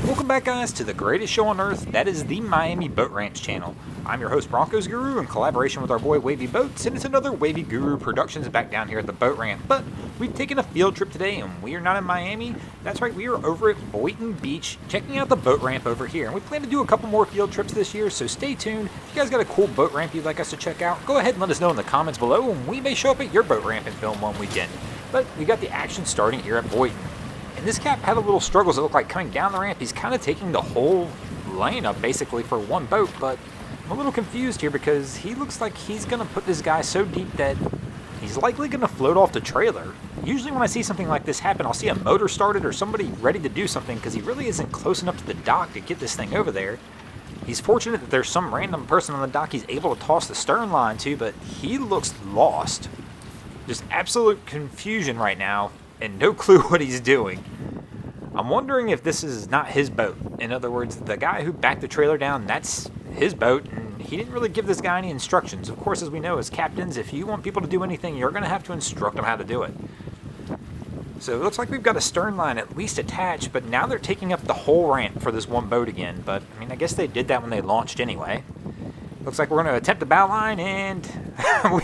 Welcome back, guys, to the greatest show on earth. That is the Miami Boat Ranch channel. I'm your host, Broncos Guru, in collaboration with our boy Wavy Boats, and it's another Wavy Guru Productions back down here at the boat ramp. But we've taken a field trip today, and we are not in Miami. That's right, we are over at Boynton Beach, checking out the boat ramp over here. And we plan to do a couple more field trips this year, so stay tuned. If you guys got a cool boat ramp you'd like us to check out, go ahead and let us know in the comments below, and we may show up at your boat ramp and film one weekend. But we got the action starting here at Boynton. And this cap had a little struggles. It looked like coming down the ramp, he's kind of taking the whole lane up basically for one boat, but I'm a little confused here because he looks like he's going to put this guy so deep that he's likely going to float off the trailer. Usually when I see something like this happen, I'll see a motor started or somebody ready to do something because he really isn't close enough to the dock to get this thing over there. He's fortunate that there's some random person on the dock he's able to toss the stern line to, but he looks lost. Just absolute confusion right now and no clue what he's doing. I'm wondering if this is not his boat. In other words, the guy who backed the trailer down, that's his boat, and he didn't really give this guy any instructions. Of course, as we know as captains, if you want people to do anything, you're going to have to instruct them how to do it. So it looks like we've got a stern line at least attached, but now they're taking up the whole ramp for this one boat again. But, I mean, I guess they did that when they launched anyway. Looks like we're going to attempt the bow line, and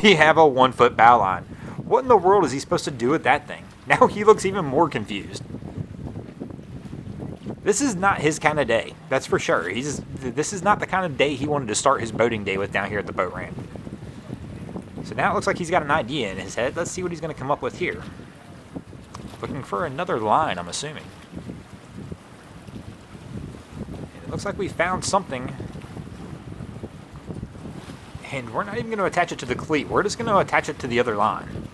we have a 1-foot bow line. What in the world is he supposed to do with that thing? Now he looks even more confused. This is not his kind of day, that's for sure. This is not the kind of day he wanted to start his boating day with down here at the boat ramp. So now it looks like he's got an idea in his head. Let's see what he's going to come up with here. Looking for another line, I'm assuming. And it looks like we found something. And we're not even going to attach it to the cleat. We're just going to attach it to the other line.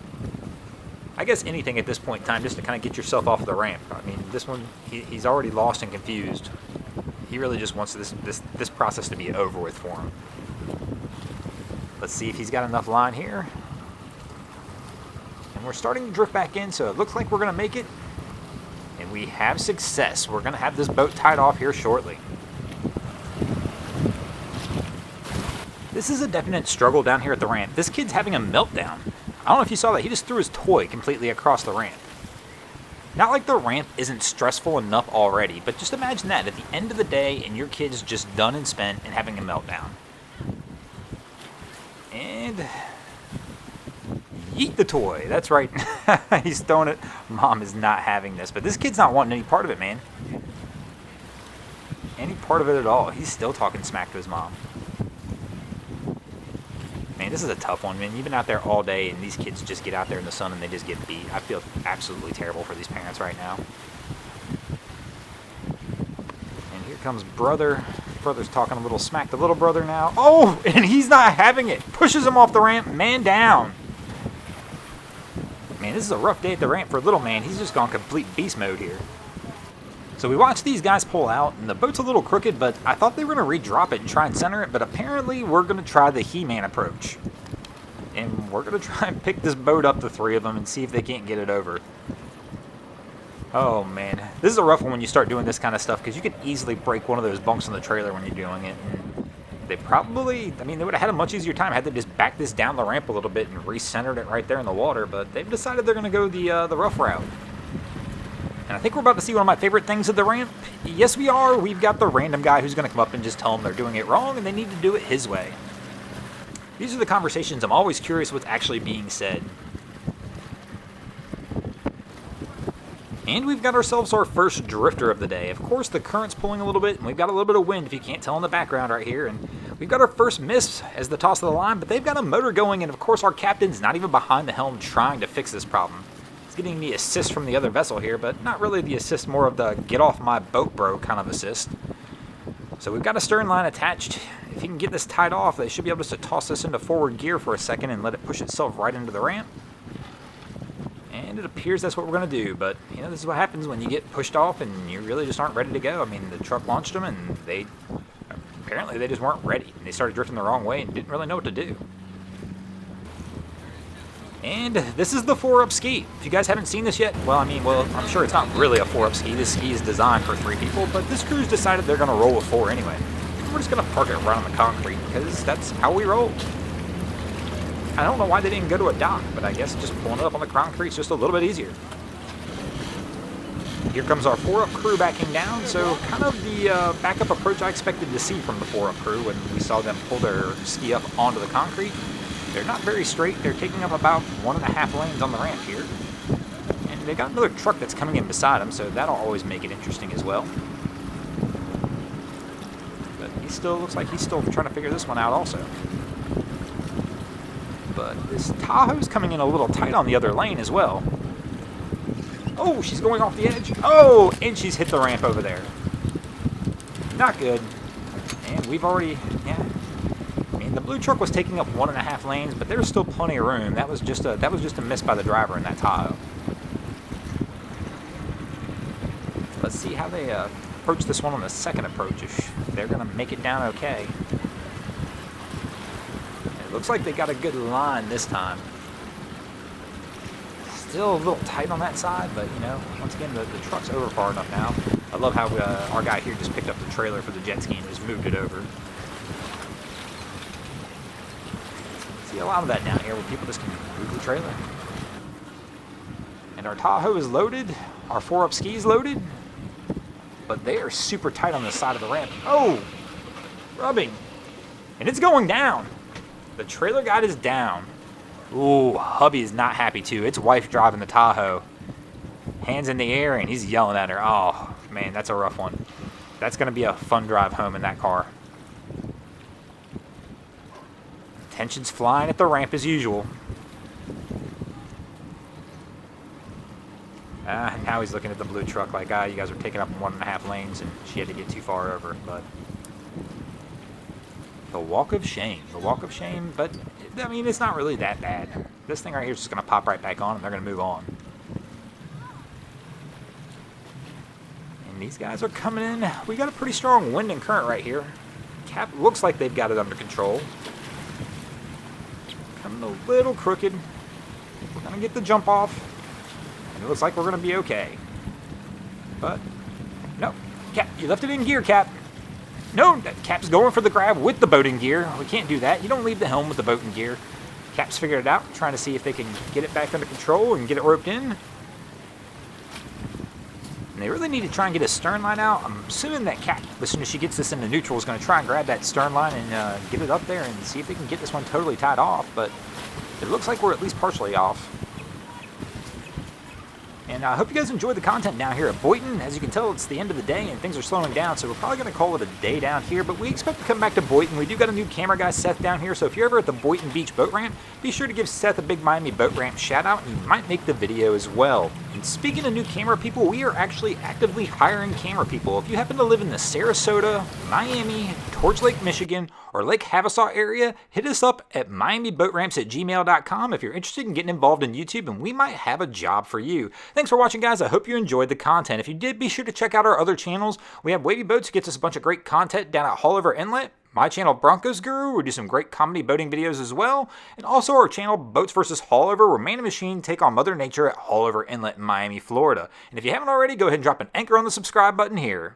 I guess anything at this point in time just to kind of get yourself off the ramp. I mean, this one, he's already lost and confused. He really just wants this process to be over with for him. Let's see if he's got enough line here. And we're starting to drift back in, so it looks like we're going to make it. And we have success. We're going to have this boat tied off here shortly. This is a definite struggle down here at the ramp. This kid's having a meltdown. I don't know if you saw that. He just threw his toy completely across the ramp. Not like the ramp isn't stressful enough already, but just imagine that at the end of the day and your kid's just done and spent and having a meltdown. And yeet the toy. That's right. He's throwing it. Mom is not having this, but this kid's not wanting any part of it, man. Any part of it at all. He's still talking smack to his mom. Man, this is a tough one, man. You've been out there all day, and these kids just get out there in the sun and they just get beat. I feel absolutely terrible for these parents right now. And here comes brother. Brother's talking a little smack to little brother now. Oh, and he's not having it. Pushes him off the ramp. Man down. Man, this is a rough day at the ramp for little man. He's just gone complete beast mode here. So we watched these guys pull out, and the boat's a little crooked, but I thought they were going to redrop it and try and center it, but apparently we're going to try the He-Man approach. And we're going to try and pick this boat up, the three of them, and see if they can't get it over. Oh, man. This is a rough one when you start doing this kind of stuff, because you could easily break one of those bunks on the trailer when you're doing it. And they probably, I mean, they would have had a much easier time had they just backed this down the ramp a little bit and recentered it right there in the water, but they've decided they're going to go the rough route. And I think we're about to see one of my favorite things at the ramp. Yes, we are. We've got the random guy who's going to come up and just tell them they're doing it wrong and they need to do it his way. These are the conversations I'm always curious what's actually being said. And we've got ourselves our first drifter of the day. Of course, the current's pulling a little bit, and we've got a little bit of wind, if you can't tell in the background right here. And we've got our first miss as the toss of the line, but they've got a motor going, and of course our captain's not even behind the helm trying to fix this problem. Getting the assist from the other vessel here, but not really the assist, more of the get off my boat bro kind of assist. So we've got a stern line attached. If he can get this tied off, they should be able to toss this into forward gear for a second and let it push itself right into the ramp. And it appears that's what we're going to do, but you know, this is what happens when you get pushed off and you really just aren't ready to go. I mean, the truck launched them and apparently they just weren't ready. They started drifting the wrong way and didn't really know what to do. And this is the 4-up ski. If you guys haven't seen this yet, well, I'm sure it's not really a 4-up ski. This ski is designed for 3 people, but this crew's decided they're going to roll with 4 anyway. We're just going to park it right on the concrete because that's how we roll. I don't know why they didn't go to a dock, but I guess just pulling it up on the concrete is just a little bit easier. Here comes our 4-up crew backing down, so kind of the backup approach I expected to see from the 4-up crew when we saw them pull their ski up onto the concrete. They're not very straight. They're taking up about 1.5 lanes on the ramp here. And they got another truck that's coming in beside them, so that'll always make it interesting as well. But he still looks like he's still trying to figure this one out also. But this Tahoe's coming in a little tight on the other lane as well. Oh, she's going off the edge. Oh, and she's hit the ramp over there. Not good. And we've already, yeah. I mean, the blue truck was taking up 1.5 lanes, but there's still plenty of room. That was just a miss by the driver in that Tahoe. Let's see how they approach this one on the second approach. If they're going to make it down okay. It looks like they got a good line this time. Still a little tight on that side, but you know, once again, the truck's over far enough now. I love how our guy here just picked up the trailer for the jet ski and just moved it over. See a lot of that down here where people just can move the trailer. And our Tahoe is loaded, our 4-up ski's loaded, but they are super tight on the side of the ramp. Oh, rubbing, and it's going down. The trailer guide is down. Ooh, hubby is not happy too. It's wife driving the Tahoe. Hands in the air and he's yelling at her. Oh, man, that's a rough one. That's going to be a fun drive home in that car. Tension's flying at the ramp as usual. Now he's looking at the blue truck like, you guys are taking up 1.5 lanes and she had to get too far over. But the walk of shame. The walk of shame, but I mean, it's not really that bad. This thing right here is just going to pop right back on and they're going to move on. And these guys are coming in. We got a pretty strong wind and current right here. Cap looks like they've got it under control. Coming a little crooked. We're going to get the jump off. And it looks like we're going to be okay. But, no. Cap, you left it in gear, Cap. No, that Cap's going for the grab with the boat in gear. We can't do that. You don't leave the helm with the boat in gear. Cap's figured it out, trying to see if they can get it back under control and get it roped in. And they really need to try and get a stern line out. I'm assuming that Cap, as soon as she gets this into neutral, is going to try and grab that stern line and get it up there and see if they can get this one totally tied off. But it looks like we're at least partially off. And I hope you guys enjoyed the content down here at Boynton. As you can tell, it's the end of the day and things are slowing down, so we're probably going to call it a day down here, but we expect to come back to Boynton. We do got a new camera guy, Seth, down here, so if you're ever at the Boynton Beach boat ramp, be sure to give Seth a big Miami boat ramp shout out, and he might make the video as well. And speaking of new camera people, we are actually actively hiring camera people. If you happen to live in the Sarasota, Miami, Torch Lake, Michigan, or Lake Havasaw area, hit us up at miamiboatramps@gmail.com if you're interested in getting involved in YouTube, and we might have a job for you. Thanks for watching, guys. I hope you enjoyed the content. If you did, be sure to check out our other channels. We have Wavy Boats, who gets us a bunch of great content down at Haulover Inlet. My channel, Broncos Guru, we do some great comedy boating videos as well. And also our channel, Boats vs. Haulover, where man and machine take on Mother Nature at Haulover Inlet in Miami, Florida. And if you haven't already, go ahead and drop an anchor on the subscribe button here.